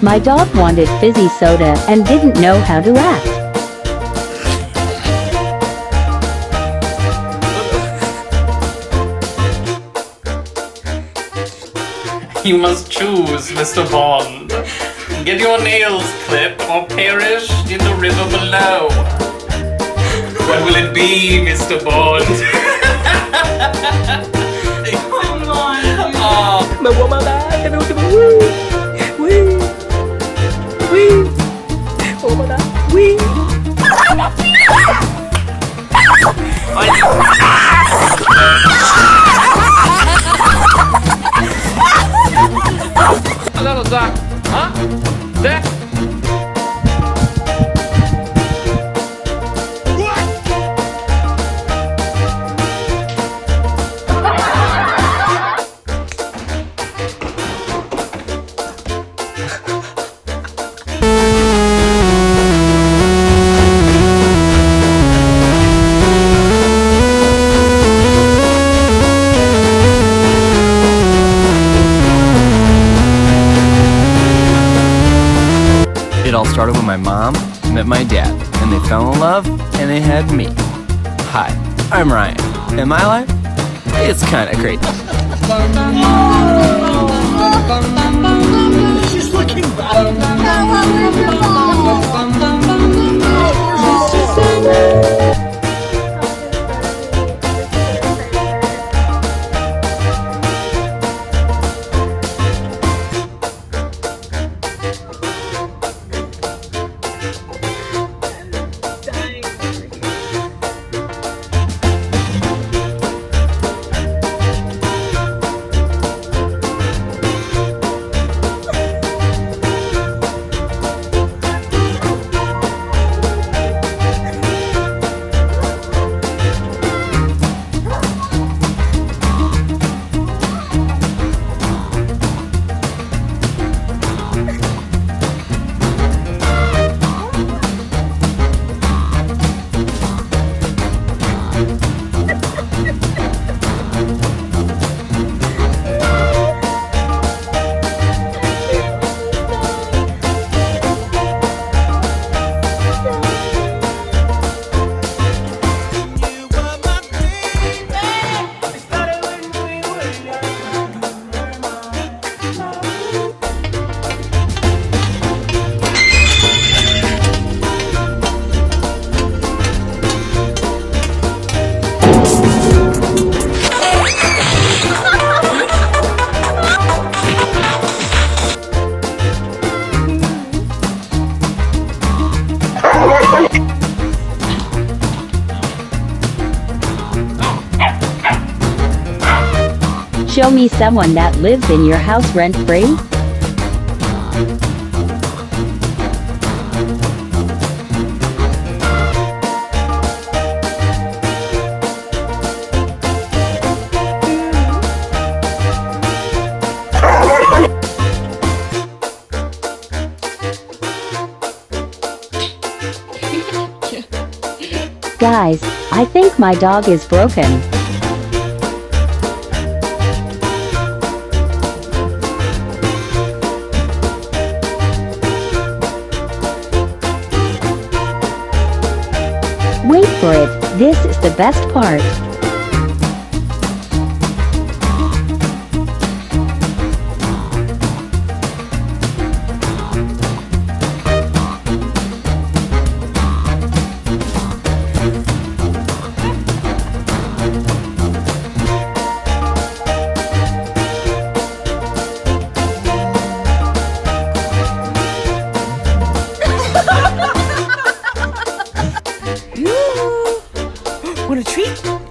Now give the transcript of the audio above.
My dog wanted fizzy soda and didn't know how to act. You must choose, Mr. Bond. Get your nails clipped or perish in the river below. What will it be, Mr. Bond? Come on. Oh. Mà qua bao đá cái đuôi cho bố. Ui. Ui. Qua bao đá. Ui. Andato già. Ah? Te? It all started when my mom met my dad, and they fell in love, and they had me. Hi, I'm Ryan, and my life, it's kinda crazy. She's looking back. Show me someone that lives in your house rent-free? Guys, I think my dog is broken. Wait for it, this is the best part. Want a treat?